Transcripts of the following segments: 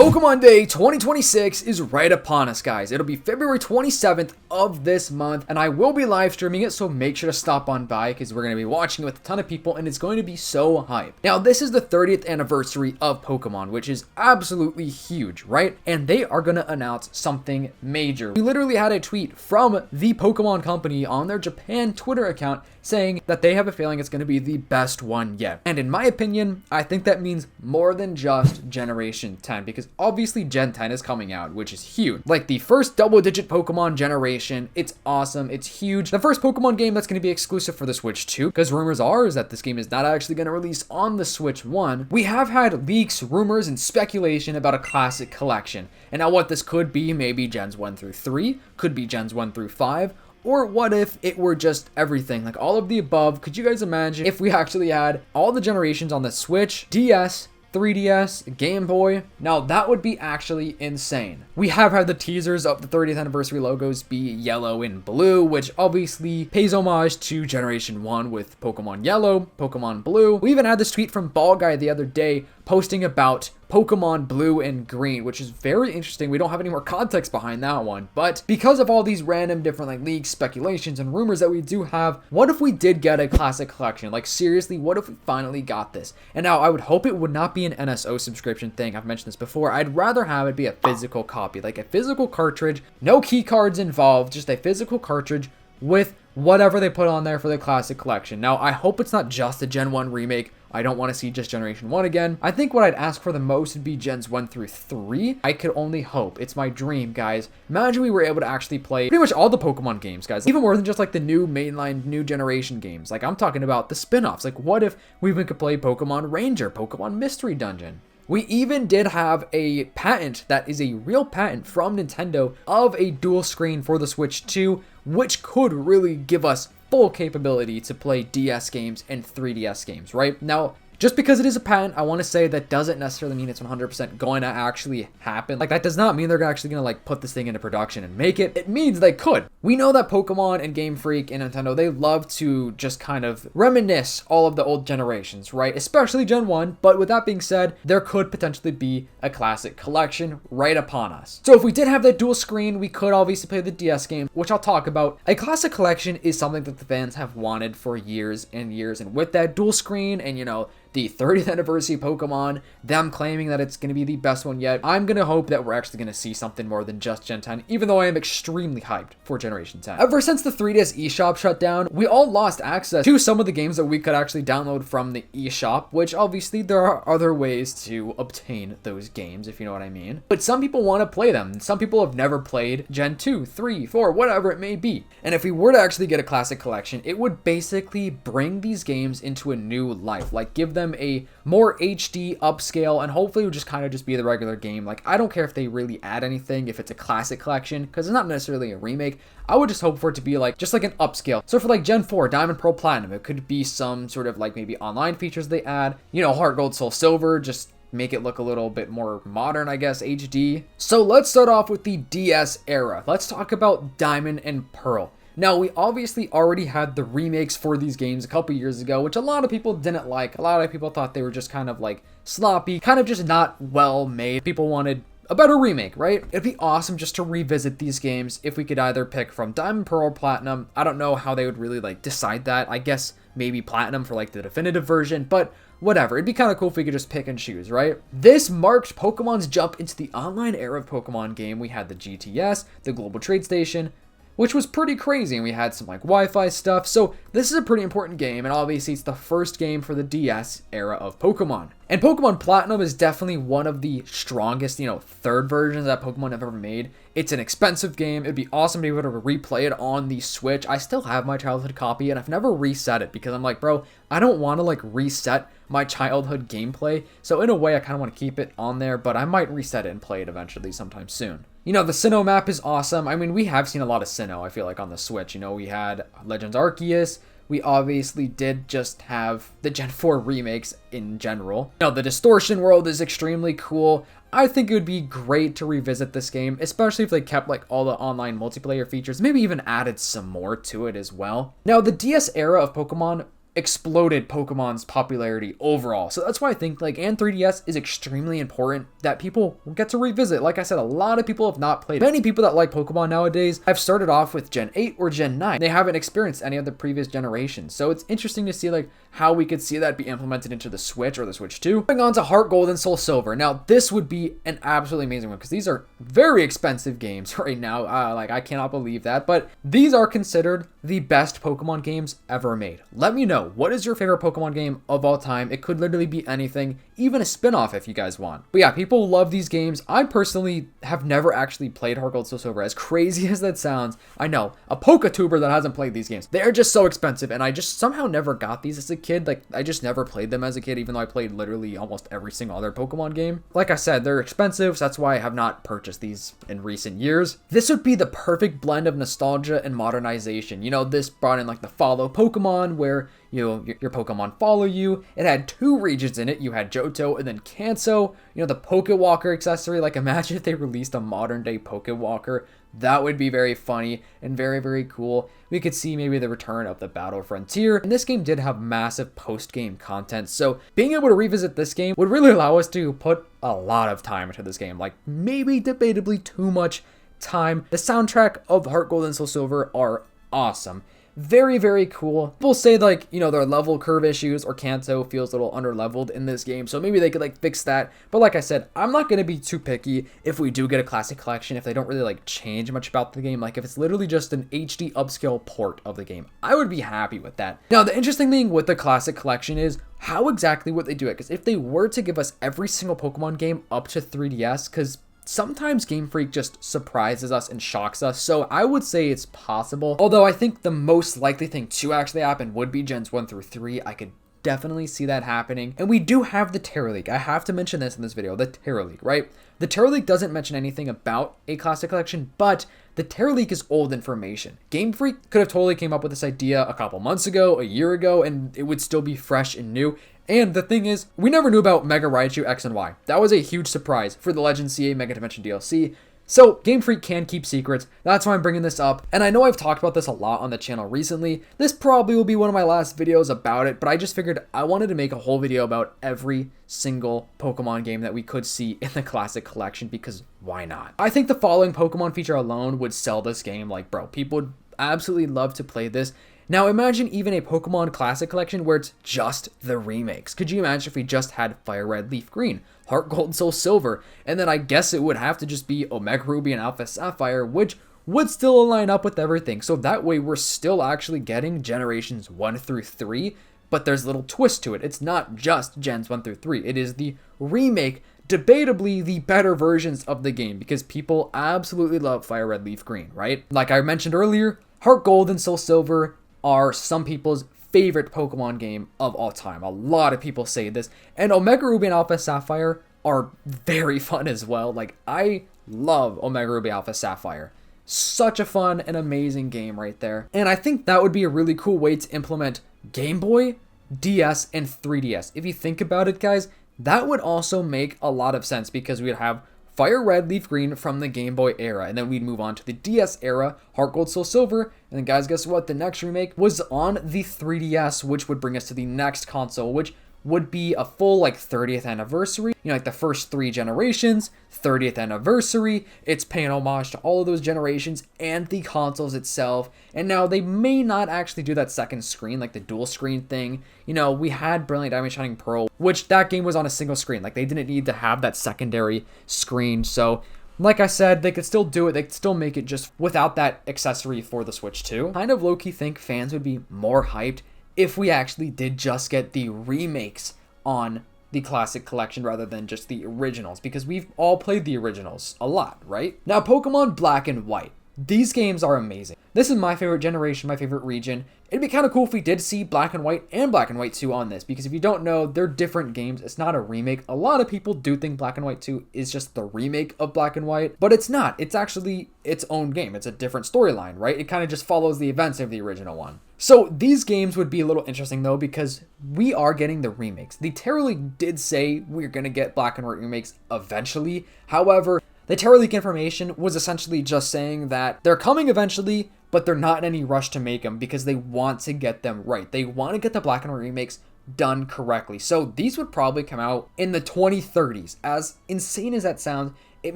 Pokemon Day 2026 is right upon us, guys. It'll be February 27th of this month, and I will be live streaming it, so make sure to stop on by because we're going to be watching it with a ton of people, and it's going to be so hype. Now, this is the 30th anniversary of Pokemon, which is absolutely huge, right? And they are going to announce something major. We literally had a tweet from the Pokemon company on their Japan Twitter account saying that they have a feeling it's going to be the best one yet. And in my opinion, I think that means more than just Generation 10, because obviously Gen 10 is coming out, which is huge. Like the first double-digit Pokemon generation, it's awesome, it's huge. The first Pokemon game that's going to be exclusive for the Switch 2, because rumors are is that this game is not actually going to release on the Switch 1. We have had leaks, rumors, and speculation about a classic collection. And now what this could be, maybe Gens 1 through 3, could be Gens 1 through 5, or what if it were just everything, like all of the above? Could you guys imagine if we actually had all the generations on the Switch, DS, 3DS, Game Boy? Now that would be actually insane. We have had the teasers of the 30th anniversary logos be yellow and blue, which obviously pays homage to Generation 1 with Pokemon Yellow, Pokemon Blue. We even had this tweet from Ball Guy the other day posting about Pokemon Blue and Green, which is very interesting. We don't have any more context behind that one, but because of all these random different like leaks, speculations, and rumors that we do have, what if we did get a classic collection? Like seriously, what if we finally got this? And now I would hope it would not be an NSO subscription thing. I've mentioned this before. I'd rather have it be a physical copy, like a physical cartridge, no key cards involved, just a physical cartridge with whatever they put on there for the classic collection. Now, I hope it's not just a Gen 1 remake. I don't want to see just Generation 1 again. I think what I'd ask for the most would be Gens 1 through 3. I could only hope. It's my dream, guys. Imagine we were able to actually play pretty much all the Pokemon games, guys. Even more than just like the new mainline, new generation games. Like I'm talking about the spin-offs. Like what if we even could play Pokemon Ranger, Pokemon Mystery Dungeon? We even did have a patent that is a real patent from Nintendo of a dual screen for the Switch 2, which could really give us full capability to play DS games and 3DS games, right? Now, just because it is a patent, I want to say that doesn't necessarily mean it's 100% going to actually happen. Like that does not mean they're actually going to like put this thing into production and make it. It means they could. We know that Pokemon and Game Freak and Nintendo, they love to just kind of reminisce all of the old generations, right? Especially Gen 1. But with that being said, there could potentially be a classic collection right upon us. So if we did have that dual screen, we could obviously play the DS game, which I'll talk about. A classic collection is something that the fans have wanted for years and years. And with that dual screen and, you know, the 30th anniversary Pokemon, them claiming that it's going to be the best one yet, I'm going to hope that we're actually going to see something more than just Gen 10, even though I am extremely hyped for Generation 10. Ever since the 3DS eShop shut down, we all lost access to some of the games that we could actually download from the eShop, which obviously there are other ways to obtain those games, if you know what I mean. But some people want to play them. Some people have never played Gen 2, 3, 4, whatever it may be. And if we were to actually get a classic collection, it would basically bring these games into a new life, like give them a more HD upscale, and hopefully it would just kind of just be the regular game. Like I don't care if they really add anything if it's a classic collection, because it's not necessarily a remake. I would just hope for it to be like just like an upscale. So for like Gen 4 Diamond, Pearl, Platinum, it could be some sort of like maybe online features they add, you know, HeartGold, SoulSilver, just make it look a little bit more modern, I guess, HD. So let's start off with the DS era. Let's talk about Diamond and Pearl. Now, we obviously already had the remakes for these games a couple years ago, which a lot of people didn't like. A lot of people thought they were just kind of like sloppy, kind of just not well made. People wanted a better remake, right? It'd be awesome just to revisit these games if we could either pick from Diamond, Pearl, or Platinum. I don't know how they would really like decide that. I guess maybe Platinum for like the definitive version, but whatever. It'd be kind of cool if we could just pick and choose, right? This marked Pokemon's jump into the online era of Pokemon game. We had the GTS, the Global Trade Station, which was pretty crazy, and we had some like Wi-Fi stuff. So this is a pretty important game, and obviously it's the first game for the DS era of Pokemon. And Pokemon Platinum is definitely one of the strongest, you know, third versions that Pokemon have ever made. It's an expensive game. It'd be awesome to be able to replay it on the Switch. I still have my childhood copy, and I've never reset it because I'm like, bro, I don't want to like reset my childhood gameplay. So in a way, I kind of want to keep it on there, but I might reset it and play it eventually sometime soon. You know, the Sinnoh map is awesome. I mean, we have seen a lot of Sinnoh, I feel like, on the Switch. You know, we had Legends Arceus. We obviously did just have the Gen 4 remakes in general. You know, the Distortion world is extremely cool. I think it would be great to revisit this game, especially if they kept like all the online multiplayer features, maybe even added some more to it as well. Now, the DS era of Pokemon exploded Pokemon's popularity overall. So that's why I think like and 3DS is extremely important that people get to revisit. Like I said, a lot of people have not played. Many people that like Pokemon nowadays have started off with Gen 8 or Gen 9. They haven't experienced any of the previous generations. So it's interesting to see like how we could see that be implemented into the Switch or the Switch 2. Moving on to HeartGold and SoulSilver. Now this would be an absolutely amazing one because these are very expensive games right now. Like I cannot believe that, but these are considered the best Pokemon games ever made. Let me know, what is your favorite Pokemon game of all time? It could literally be anything, even a spin-off if you guys want. But yeah, people love these games. I personally have never actually played HeartGold SoulSilver, as crazy as that sounds. I know, a Pokatuber that hasn't played these games. They're just so expensive, and I just somehow never got these as a kid. Like, I just never played them as a kid, even though I played literally almost every single other Pokemon game. Like I said, they're expensive, so that's why I have not purchased these in recent years. This would be the perfect blend of nostalgia and modernization. You know, this brought in like the follow Pokemon, where your Pokemon follow you. It had 2 regions in it. You had Johto and then Kanto. You know, the Pokewalker accessory. Like, imagine if they released a modern day Pokewalker. That would be very funny and very, very cool. We could see maybe the return of the Battle Frontier. And this game did have massive post-game content. So being able to revisit this game would really allow us to put a lot of time into this game. Like, maybe debatably too much time. The soundtrack of HeartGold and SoulSilver are awesome. Very, very cool. People say like, you know, there are level curve issues or Kanto feels a little under-leveled in this game. So maybe they could like fix that. But like I said, I'm not going to be too picky if we do get a classic collection, if they don't really like change much about the game. Like if it's literally just an HD upscale port of the game, I would be happy with that. Now, the interesting thing with the classic collection is how exactly would they do it? Because if they were to give us every single Pokemon game up to 3DS, because sometimes Game Freak just surprises us and shocks us, so I would say it's possible. Although I think the most likely thing to actually happen would be Gens 1 through 3. I could definitely see that happening. And we do have the Terra League. I have to mention this in this video, the Terra League, right? The Terra League doesn't mention anything about a classic collection, but the Terra League is old information. Game Freak could have totally came up with this idea a couple months ago, a year ago, and it would still be fresh and new. And the thing is, we never knew about Mega Raichu X and Y. That was a huge surprise for the Legend CA Mega Dimension DLC. So Game Freak can keep secrets. That's why I'm bringing this up. And I know I've talked about this a lot on the channel recently. This probably will be one of my last videos about it, but I just figured I wanted to make a whole video about every single Pokemon game that we could see in the Classic Collection, because why not? I think the following Pokemon feature alone would sell this game. Like, bro, people would absolutely love to play this. Now imagine even a Pokemon Classic Collection where it's just the remakes. Could you imagine if we just had Fire Red, Leaf Green, Heart Gold, and Soul Silver, and then I guess it would have to just be Omega Ruby and Alpha Sapphire, which would still align up with everything. So that way we're still actually getting generations 1 through 3, but there's a little twist to it. It's not just gens 1 through 3. It is the remake, debatably the better versions of the game, because people absolutely love Fire Red, Leaf Green, right? Like I mentioned earlier, Heart Gold and Soul Silver are some people's favorite Pokemon game of all time. A lot of people say this. And Omega Ruby and Alpha Sapphire are very fun as well. Like, I love Omega Ruby Alpha Sapphire. Such a fun and amazing game right there. And I think that would be a really cool way to implement Game Boy, DS, and 3DS. If you think about it, guys, that would also make a lot of sense, because we'd have Fire Red, Leaf Green from the Game Boy era, and then we'd move on to the DS era, Heart Gold, Soul Silver, and then guys, guess what? The next remake was on the 3DS, which would bring us to the next console, which would be a full like 30th anniversary, you know, like the first 3 generations, 30th anniversary. It's paying homage to all of those generations and the consoles itself. And now they may not actually do that second screen, like the dual screen thing. You know, we had Brilliant Diamond Shining Pearl, which that game was on a single screen. Like, they didn't need to have that secondary screen. So like I said, they could still do it. They could still make it just without that accessory for the Switch 2. Kind of low-key think fans would be more hyped if we actually did just get the remakes on the Classic Collection rather than just the originals, because we've all played the originals a lot, right? Now, Pokemon Black and White. These games are amazing. This is my favorite generation, my favorite region. It'd be kind of cool if we did see Black and White and Black and White 2 on this, because if you don't know, they're different games. It's not a remake. A lot of people do think Black and White 2 is just the remake of Black and White, but it's not. It's actually its own game. It's a different storyline, right? It kind of just follows the events of the original one. So these games would be a little interesting though, because we are getting the remakes. The Terra League did say we're going to get Black and White remakes eventually. However, the Terra League information was essentially just saying that they're coming eventually, but they're not in any rush to make them because they want to get them right. They want to get the black and white remakes done correctly. So these would probably come out in the 2030s. As insane as that sounds, it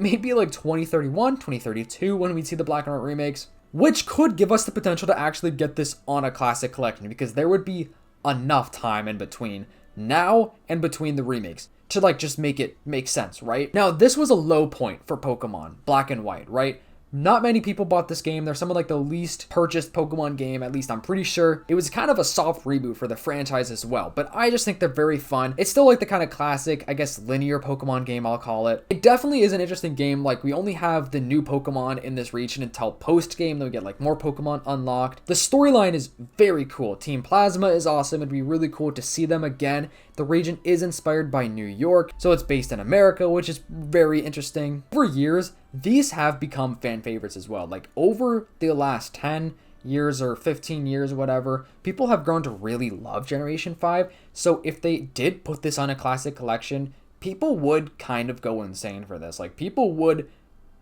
may be like 2031, 2032 when we see the black and white remakes, which could give us the potential to actually get this on a classic collection, because there would be enough time in between now and between the remakes to like just make it make sense, right? Now, this was a low point for Pokemon Black and White, right? Not many people bought this game. They're some of like the least purchased Pokemon game, at least I'm pretty sure. It was kind of a soft reboot for the franchise as well, but I just think they're very fun. It's still like the kind of classic, I guess, linear Pokemon game, I'll call it. It definitely is an interesting game. Like, we only have the new Pokemon in this region until post-game, then we get like more Pokemon unlocked. The storyline is very cool. Team Plasma is awesome. It'd be really cool to see them again. The region is inspired by New York, so it's based in America, which is very interesting. For years, these have become fan favorites as well. Like, over the last 10 years or 15 years or whatever, people have grown to really love Generation 5. So if they did put this on a classic collection, people would kind of go insane for this. Like, people would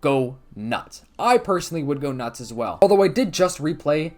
go nuts. I personally would go nuts as well. Although I did just replay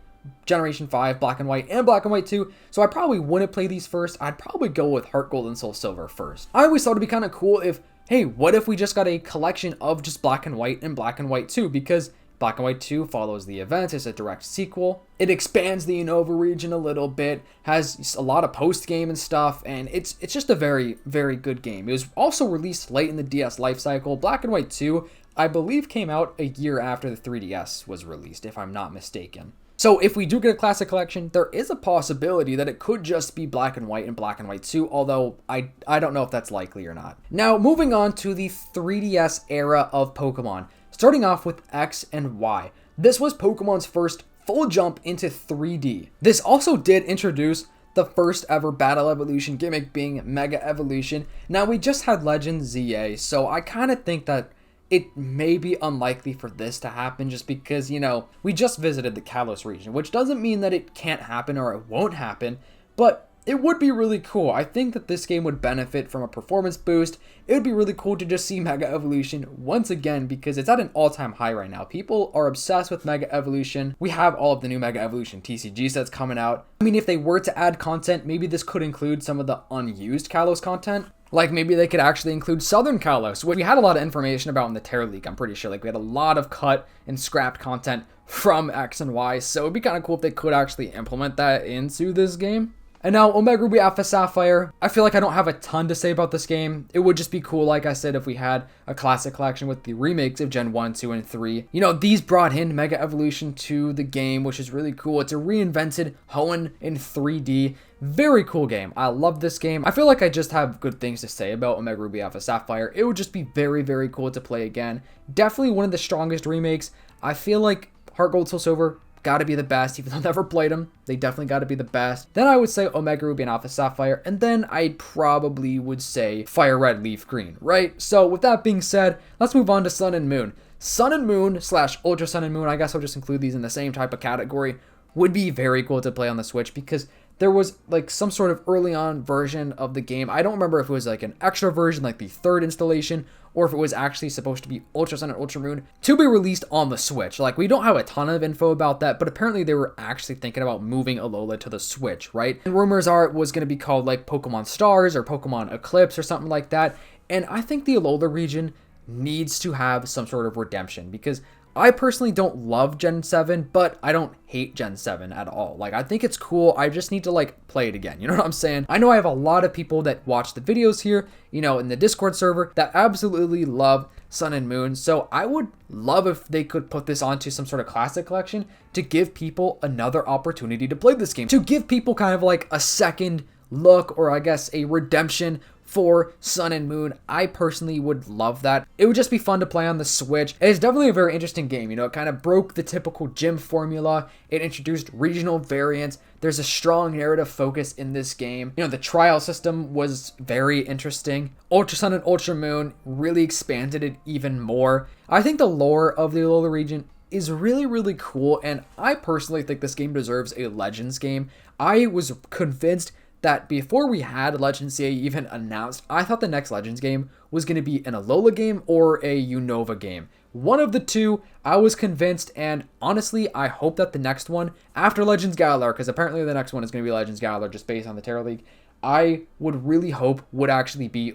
Generation 5, Black and White, and Black and White 2, so I probably wouldn't play these first. I'd probably go with HeartGold and SoulSilver first. I always thought it'd be kind of cool if, hey, what if we just got a collection of just Black and White and Black and White 2, because Black and White 2 follows the events, it's a direct sequel. It expands the Unova region a little bit, has a lot of post-game and stuff, and it's just a very, very good game. It was also released late in the DS life cycle. Black and White 2, I believe, came out a year after the 3DS was released, if I'm not mistaken. So if we do get a classic collection, there is a possibility that it could just be Black and White and Black and White 2, although I don't know if that's likely or not. Now, moving on to the 3DS era of Pokemon, starting off with X and Y. This was Pokemon's first full jump into 3D. This also did introduce the first ever Battle Evolution gimmick, being Mega Evolution. Now, we just had Legend ZA, so I kind of think that it may be unlikely for this to happen just because, you know, we just visited the Kalos region, which doesn't mean that it can't happen or it won't happen, but it would be really cool. I think that this game would benefit from a performance boost. It would be really cool to just see Mega Evolution once again because it's at an all-time high right now. People are obsessed with Mega Evolution. We have all of the new Mega Evolution TCG sets coming out. I mean, if they were to add content, maybe this could include some of the unused Kalos content. Like, maybe they could actually include Southern Kalos, which we had a lot of information about in the Terror League, I'm pretty sure. Like, we had a lot of cut and scrapped content from X and Y, so it'd be kind of cool if they could actually implement that into this game. And now, Omega Ruby Alpha Sapphire. I feel like I don't have a ton to say about this game. It would just be cool, like I said, if we had a classic collection with the remakes of Gen 1, 2, and 3. You know, these brought in Mega Evolution to the game, which is really cool. It's a reinvented Hoenn in 3D. Very cool game. I love this game. I feel like I just have good things to say about Omega Ruby Alpha Sapphire. It would just be very, very cool to play again. Definitely one of the strongest remakes. I feel like HeartGold SoulSilver gotta be the best, even though I've never played them. They definitely gotta be the best. Then I would say Omega Ruby and Alpha Sapphire, and then I probably would say Fire Red, Leaf Green, right? So with that being said, let's move on to Sun and Moon. Sun and Moon / Ultra Sun and Moon, I guess I'll just include these in the same type of category, would be very cool to play on the Switch because there was like some sort of early on version of the game. I don't remember if it was like an extra version, like the third installation, or if it was actually supposed to be Ultra Sun and Ultra Moon to be released on the Switch. Like, we don't have a ton of info about that, but apparently they were actually thinking about moving Alola to the Switch, right? And rumors are it was going to be called like Pokemon Stars or Pokemon Eclipse or something like that. And I think the Alola region needs to have some sort of redemption because I personally don't love Gen 7, but I don't hate Gen 7 at all. Like, I think it's cool. I just need to, like, play it again. You know what I'm saying? I know I have a lot of people that watch the videos here, you know, in the Discord server that absolutely love Sun and Moon. So I would love if they could put this onto some sort of classic collection to give people another opportunity to play this game. To give people kind of like a second look, or I guess a redemption for Sun and Moon. I personally would love that. It would just be fun to play on the Switch. It's definitely a very interesting game. You know, it kind of broke the typical gym formula. It introduced regional variants. There's a strong narrative focus in this game. You know, the trial system was very interesting. Ultra Sun and Ultra Moon really expanded it even more. I think the lore of the Alola region is really, really cool, and I personally think this game deserves a Legends game. I was convinced that before we had Legends CA even announced, I thought the next Legends game was going to be an Alola game or a Unova game. One of the two, I was convinced, and honestly, I hope that the next one, after Legends Galar, because apparently the next one is going to be Legends Galar just based on the Terra League, I would really hope would actually be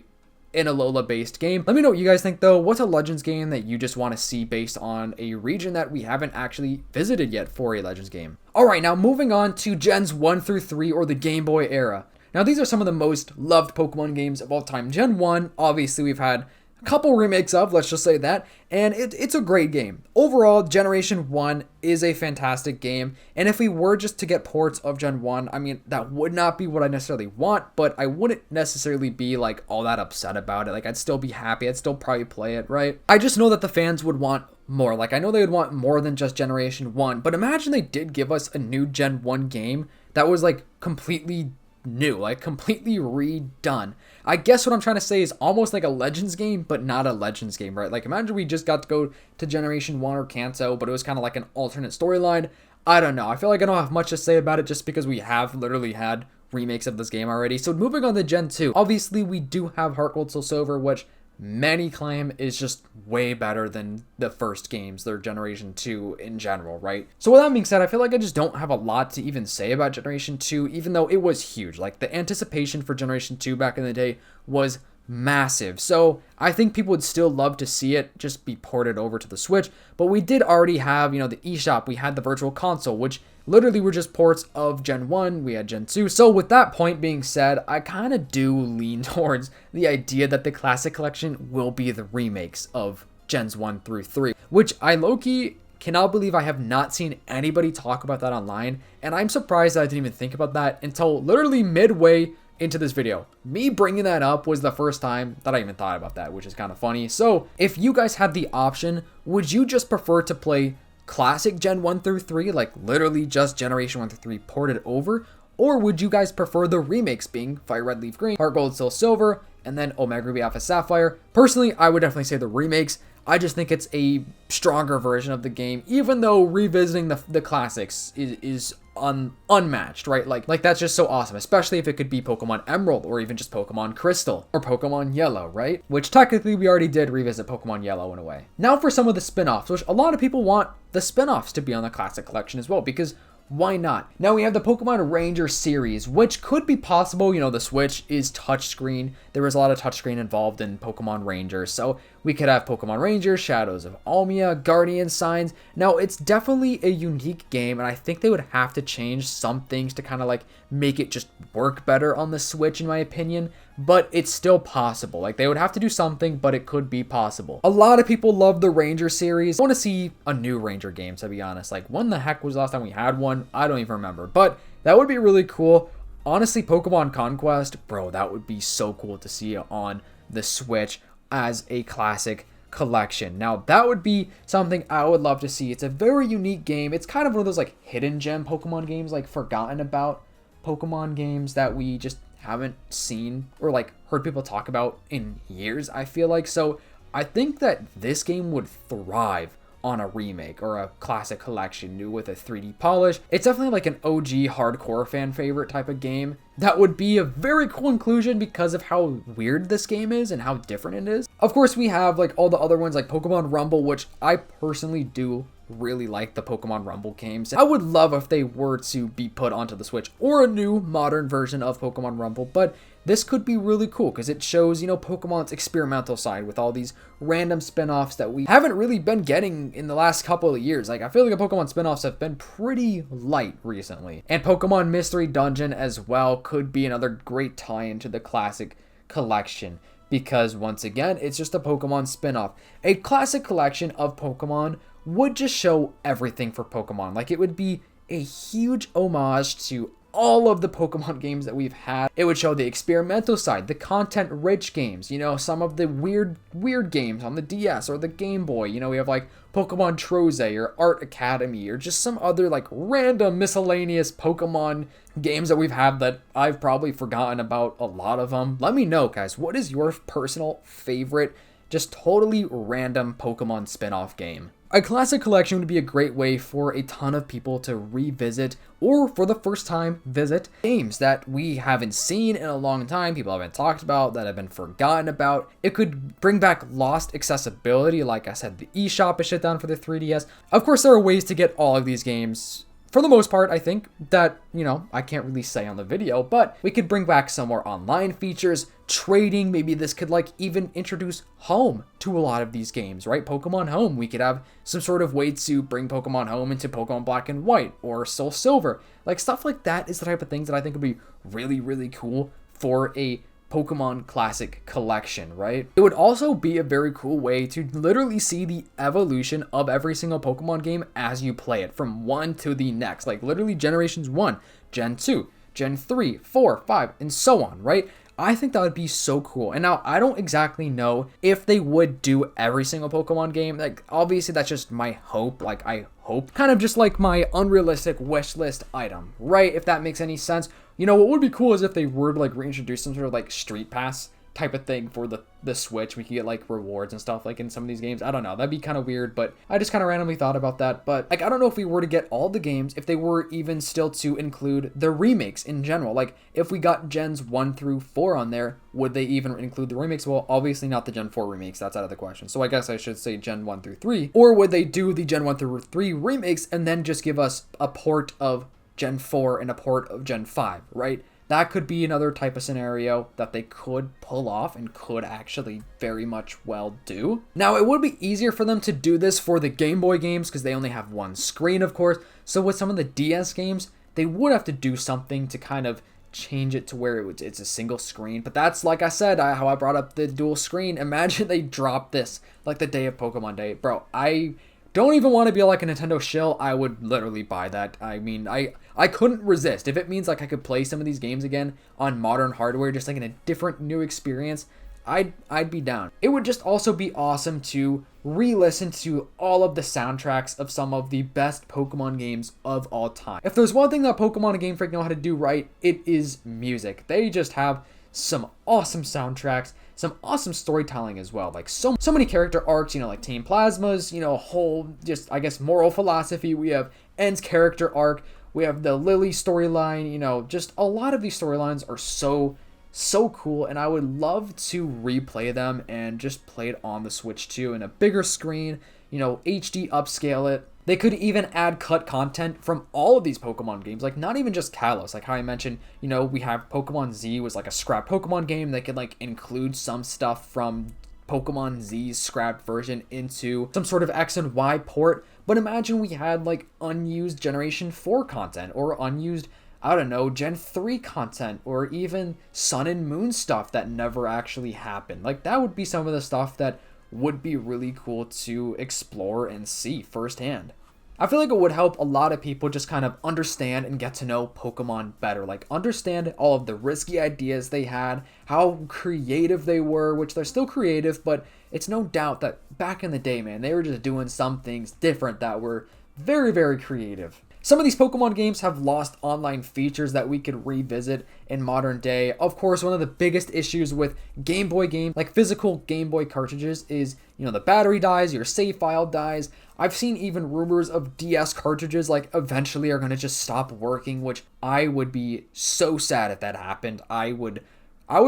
an Alola-based game. Let me know what you guys think, though. What's a Legends game that you just want to see based on a region that we haven't actually visited yet for a Legends game? All right, now moving on to Gens 1 through 3, or the Game Boy era. Now, these are some of the most loved Pokemon games of all time. Gen 1, obviously, we've had a couple remakes of, let's just say that, and it's a great game. Overall, Generation 1 is a fantastic game, and if we were just to get ports of Gen 1, I mean, that would not be what I necessarily want, but I wouldn't necessarily be, like, all that upset about it. Like, I'd still be happy. I'd still probably play it, right? I just know that the fans would want more. Like, I know they would want more than just Generation 1, but imagine they did give us a new Gen 1 game that was, like, completely new, like completely redone. I guess what I'm trying to say is almost like a Legends game, but not a Legends game, right? Like, imagine we just got to go to Generation 1 or Kanto, but it was kind of like an alternate storyline. I don't know. I feel like I don't have much to say about it just because we have literally had remakes of this game already. So moving on to Gen 2, obviously we do have HeartGold, SoulSilver, which many claim is just way better than the first games, their Generation 2 in general, right? So with that being said, I feel like I just don't have a lot to even say about Generation 2, even though it was huge. Like, the anticipation for Generation 2 back in the day was massive. So I think people would still love to see it just be ported over to the Switch, but we did already have, you know, the eShop, we had the Virtual Console, which literally were just ports of Gen 1, we had Gen 2. So with that point being said, I kind of do lean towards the idea that the Classic Collection will be the remakes of Gens 1 through 3, which I low-key cannot believe I have not seen anybody talk about that online, and I'm surprised that I didn't even think about that until literally midway into this video. Me bringing that up was the first time that I even thought about that, which is kind of funny. So if you guys had the option, would you just prefer to play Classic Gen 1 through 3, like literally just Generation 1 through 3 ported over? Or would you guys prefer the remakes being Fire Red, Leaf Green, HeartGold, SoulSilver, and then Omega Ruby, Alpha Sapphire? Personally, I would definitely say the remakes. I just think it's a stronger version of the game, even though revisiting the classics is unmatched, right? Like that's just so awesome, especially if it could be Pokemon Emerald or even just Pokemon Crystal or Pokemon Yellow, right? Which technically we already did revisit Pokemon Yellow in a way. Now for some of the spin-offs, which a lot of people want the spin-offs to be on the Classic Collection as well, because why not? Now we have the Pokemon Ranger series, which could be possible. You know, the Switch is touchscreen. There was a lot of touchscreen involved in Pokemon Rangers. So we could have Pokemon Rangers, Shadows of Almia, Guardian Signs. Now, it's definitely a unique game, and I think they would have to change some things to kind of like make it just work better on the Switch, in my opinion. But it's still possible. Like, they would have to do something, but it could be possible. A lot of people love the Ranger series. I want to see a new Ranger game, to be honest. Like, when the heck was the last time we had one? I don't even remember. But that would be really cool. Honestly, Pokemon Conquest, bro, that would be so cool to see on the Switch as a classic collection. Now, that would be something I would love to see. It's a very unique game. It's kind of one of those, like, hidden gem Pokemon games, like, forgotten about Pokemon games that we just haven't seen or like heard people talk about in years, I feel like. So I think that this game would thrive on a remake or a classic collection new with a 3D polish. It's definitely like an OG hardcore fan favorite type of game. That would be a very cool inclusion because of how weird this game is and how different it is. Of course, we have like all the other ones like Pokemon Rumble, which I personally do really like the Pokemon Rumble games. I would love if they were to be put onto the Switch or a new modern version of Pokemon Rumble, but this could be really cool because it shows, you know, Pokemon's experimental side with all these random spin-offs that we haven't really been getting in the last couple of years. Like, I feel like the Pokemon spin-offs have been pretty light recently. And Pokemon Mystery Dungeon as well could be another great tie-in to the classic collection because, once again, it's just a Pokemon spin-off. A classic collection of Pokemon would just show everything for Pokemon. Like, it would be a huge homage to all of the Pokemon games that we've had. It would show the experimental side, the content-rich games, you know, some of the weird games on the DS or the Game Boy. You know, we have like Pokemon Troze or Art Academy or just some other like random miscellaneous Pokemon games that we've had that I've probably forgotten about a lot of them. Let me know, guys, what is your personal favorite, just totally random Pokemon spin-off game? A classic collection would be a great way for a ton of people to revisit or for the first time visit games that we haven't seen in a long time, people haven't talked about, that have been forgotten about. It could bring back lost accessibility. Like I said, the eShop is shut down for the 3DS. Of course, there are ways to get all of these games. For the most part, I think that, I can't really say on the video, but we could bring back some more online features, trading. Maybe this could even introduce home to a lot of these games, right? Pokemon Home. We could have some sort of way to bring Pokemon Home into Pokemon Black and White or Soul Silver. Stuff like that is the type of things that I think would be really, really cool for a Pokemon Classic collection, right? It would also be a very cool way to literally see the evolution of every single Pokemon game as you play it from one to the next, literally generations 1, Gen 2, Gen 3, 4, 5, and so on, right? I think that would be so cool. And now I don't exactly know if they would do every single Pokemon game. Obviously that's just my hope. I hope, kind of just my unrealistic wish list item, right? If that makes any sense. What would be cool is if they were to reintroduce some sort of Street Pass type of thing for the Switch. We could get rewards and stuff in some of these games. I don't know, that'd be kind of weird, but I just kind of randomly thought about that. But I don't know if we were to get all the games, if they were even still to include the remakes in general. If we got Gens 1 through 4 on there, would they even include the remakes? Well, obviously not the Gen 4 remakes, that's out of the question. So I guess I should say Gen 1 through 3. Or would they do the Gen 1 through 3 remakes and then just give us a port of Gen 4 and a port of Gen 5, right? That could be another type of scenario that they could pull off and could actually very much well do. Now, it would be easier for them to do this for the Game Boy games because they only have one screen, of course. So with some of the DS games, they would have to do something to kind of change it to where it's a single screen. But that's, like I said, how I brought up the dual screen. Imagine they drop this the day of Pokemon Day. Bro, I don't even want to be like a Nintendo shill. I would literally buy that. I mean, I couldn't resist. If it means I could play some of these games again on modern hardware, just in a different new experience, I'd be down. It would just also be awesome to re-listen to all of the soundtracks of some of the best Pokemon games of all time. If there's one thing that Pokemon and Game Freak know how to do right, it is music. They just have some awesome soundtracks, some awesome storytelling as well. So many character arcs, Team Plasma's, whole just, I guess, moral philosophy. We have N's character arc. We have the Lily storyline, just a lot of these storylines are so cool, and I would love to replay them and just play it on the Switch too in a bigger screen, HD upscale it. They could even add cut content from all of these Pokemon games, not even just Kalos. How I mentioned, we have Pokemon Z was a scrap Pokemon game. They could include some stuff from Pokemon Z's scrapped version into some sort of X and Y port. But imagine we had unused Generation 4 content or unused, I don't know, Gen 3 content or even Sun and Moon stuff that never actually happened. That would be some of the stuff that would be really cool to explore and see firsthand. I feel it would help a lot of people just kind of understand and get to know Pokemon better. Understand all of the risky ideas they had, how creative they were, which they're still creative, but it's no doubt that back in the day, man, they were just doing some things different that were very, very creative. Some of these Pokemon games have lost online features that we could revisit in modern day. Of course, one of the biggest issues with Game Boy games, physical Game Boy cartridges, is, the battery dies, your save file dies. I've seen even rumors of DS cartridges, eventually are going to just stop working, which I would be so sad if that happened. I would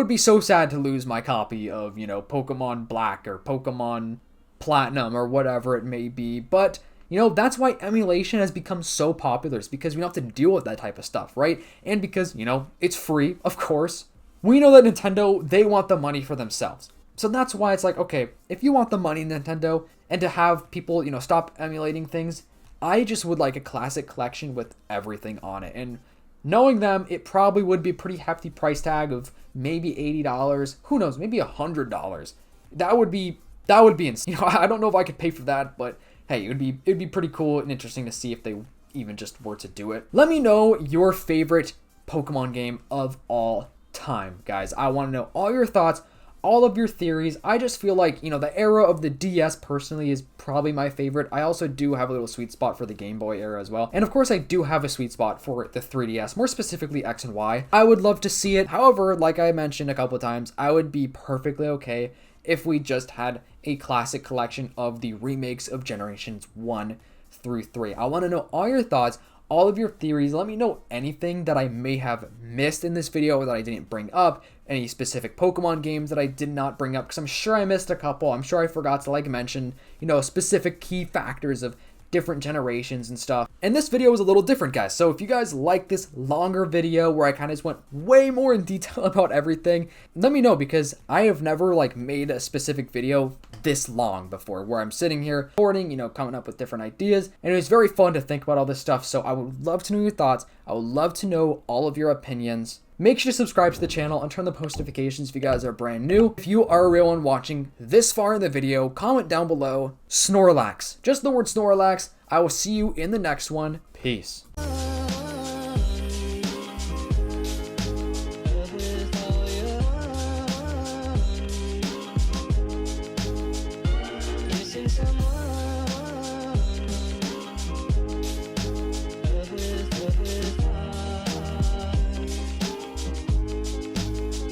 be so sad to lose my copy of, Pokemon Black or Pokemon Platinum or whatever it may be. But that's why emulation has become so popular. It's because we don't have to deal with that type of stuff, right? And because, it's free, of course. We know that Nintendo, they want the money for themselves. So that's why it's okay, if you want the money, Nintendo, and to have people, stop emulating things, I just would like a classic collection with everything on it. And knowing them, it probably would be a pretty hefty price tag of maybe $80. Who knows, maybe $100. That would be insane. I don't know if I could pay for that, but hey, it'd be pretty cool and interesting to see if they even just were to do it. Let me know your favorite Pokemon game of all time, guys. I want to know all your thoughts, all of your theories. I just feel the era of the DS personally is probably my favorite. I also do have a little sweet spot for the Game Boy era as well. And of course, I do have a sweet spot for the 3DS, more specifically X and Y. I would love to see it. However, like I mentioned a couple of times, I would be perfectly okay if we just had a classic collection of the remakes of generations 1 through 3. I want to know all your thoughts, all of your theories. Let me know anything that I may have missed in this video or that I didn't bring up, any specific Pokemon games that I did not bring up, because I'm sure I missed a couple. I'm sure I forgot to mention, specific key factors of different generations and stuff. And this video was a little different, guys. So if you guys like this longer video where I kind of just went way more in detail about everything, let me know, because I have never made a specific video this long before, where I'm sitting here recording, coming up with different ideas, and it was very fun to think about all this stuff. So I would love to know your thoughts. I would love to know all of your opinions. Make sure to subscribe to the channel and turn the post notifications if you guys are brand new. If you are a real one watching this far in the video, comment down below Snorlax. Just the word Snorlax. I will see you in the next one. Peace. Someone